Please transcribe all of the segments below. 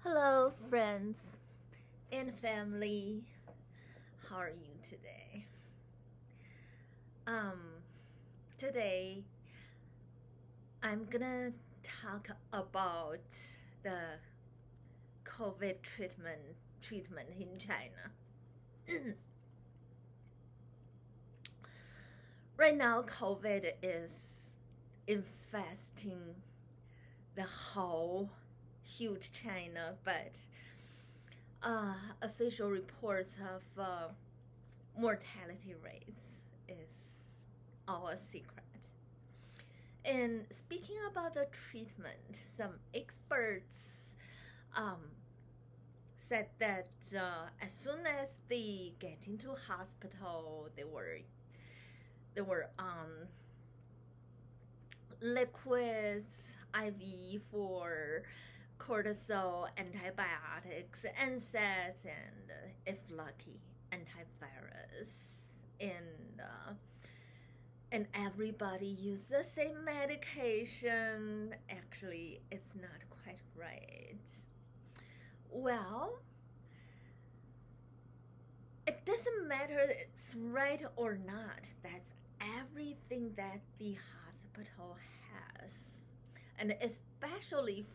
Hello, friends and family. How are you today? Um, Today I'm gonna talk about the COVID treatment in China. Right now, COVID is infesting the whole huge China, but official reports of mortality rates is all a secret. And speaking about the treatment, some experts um, said that as soon as they get into hospital, they were on liquids, IV for cortisol, antibiotics, NSAIDs, and if lucky, antivirus. And everybody use the same medication. Actually, it's not quite right. Well, it doesn't matter if it's right or not. That's everything that the hospital has. And especially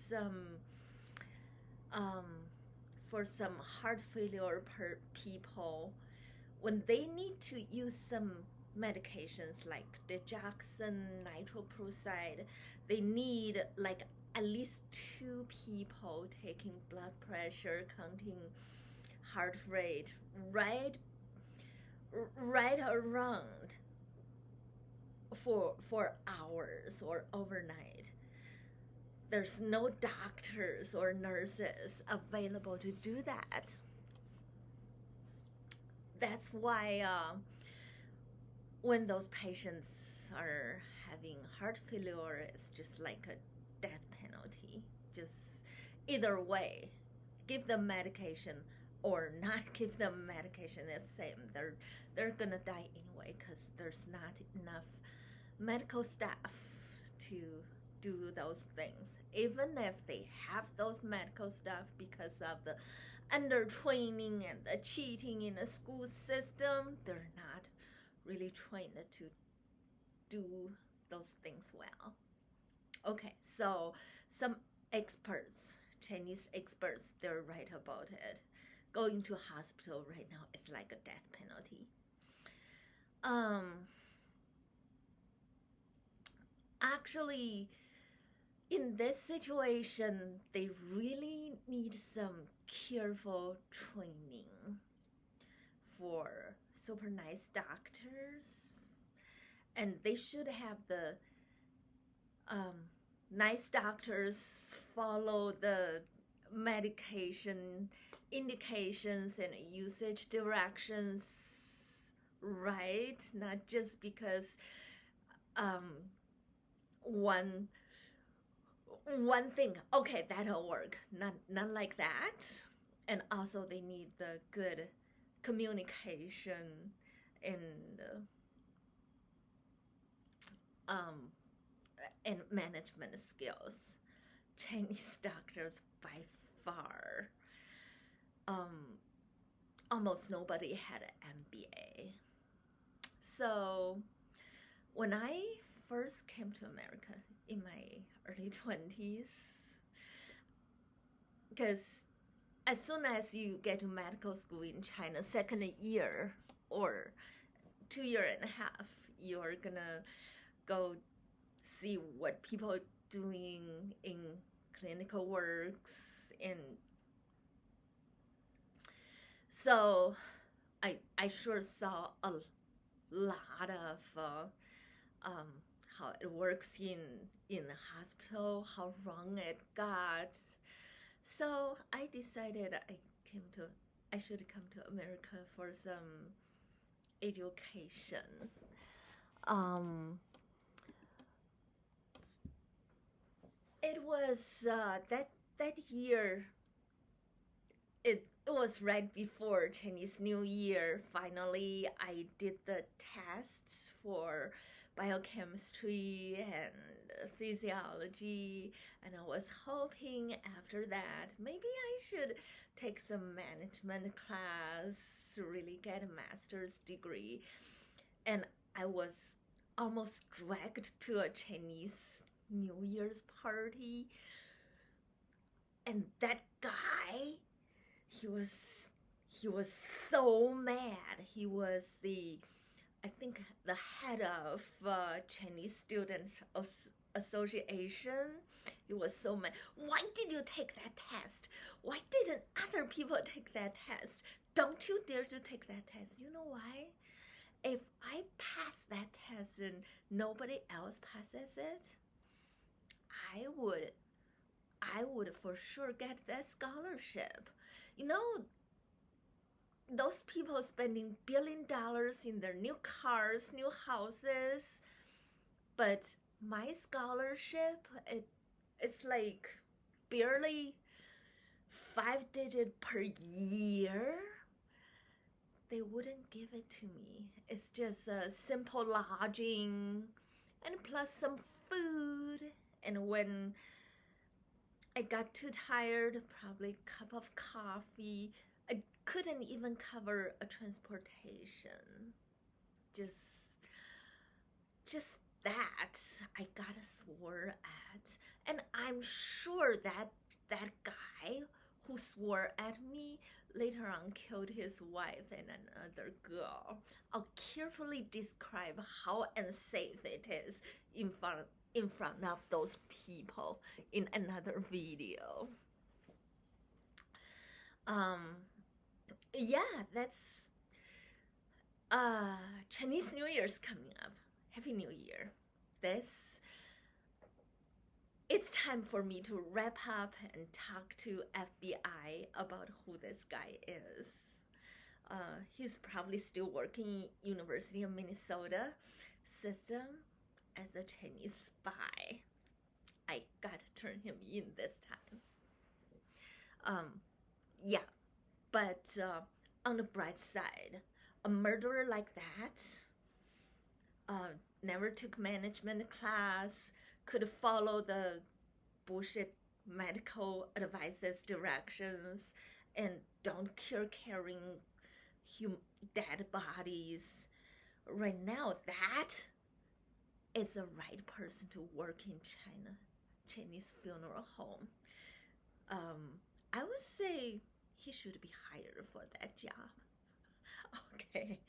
some um, heart failure people, when they need to use some medications like digoxin, nitroprusside, they need like at least two people taking blood pressure, counting heart rate right around for hours or overnight. There's no doctors or nurses available to do that. That's why when those patients are having heart failure, it's just like a death penalty. Just either way, give them medication or not give them medication. It's the same. They're gonna die anyway because there's not enough medical staff to do those things. Even if they have those medical staff, because of the undertraining and the cheating in the school system, they're not really trained to do those things well. Okay, so some experts, Chinese experts, they're right about it. Going to hospital right now is like a death penalty. Actually, in this situation, they really need some careful training for super nice doctors, and they should have the nice doctors follow the medication indications and usage directions right, not just because one thing, okay, that'll work, not like that. And also they need the good communication and um, and management skills. Chinese doctors by far, almost nobody had an MBA. So when I first came to America in my early 20s, because as soon as you get to medical school in China, second year or 2 year and a half, you're gonna go see what people are doing in clinical works. And so I sure saw a lot of how it works in the hospital, how wrong it got. So I decided I should come to America for some education. It was that year. It was right before Chinese New Year. Finally, I did the test for biochemistry and physiology, and I was hoping after that maybe I should take some management class, really get a master's degree. And I was almost dragged to a Chinese New Year's party, and that guy, he was so mad. He was I think the head of Chinese Students Association. He was so mad. Why did you take that test? Why didn't other people take that test? Don't you dare to take that test. You know why? If I pass that test and nobody else passes it, I would for sure get that scholarship. You know, those people spending $1 billion in their new cars, new houses, but my scholarship, it's like barely 5-digit per year. They wouldn't give it to me. It's just a simple lodging and plus some food. And when I got too tired, probably a cup of coffee. I couldn't even cover a transportation. Just that I got swore at. And I'm sure that guy who swore at me later on killed his wife and another girl. I'll carefully describe how unsafe it is in front of those people in another video. Yeah, that's Chinese New Year's coming up. Happy New Year. It's time for me to wrap up and talk to FBI about who this guy is. He's probably still working University of Minnesota system as a Chinese spy. I gotta turn him in this time. Yeah, but on the bright side, a murderer like that never took management class, could follow the bullshit medical advices, directions, and don't care carrying dead bodies. Right now, that is the right person to work in Chinese funeral home. I would say he should be hired for that job. Okay.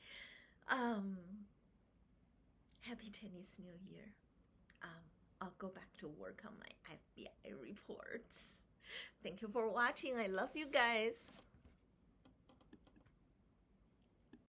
Happy Chinese New Year. I'll go back to work on my FBI report. Thank you for watching. I love you guys.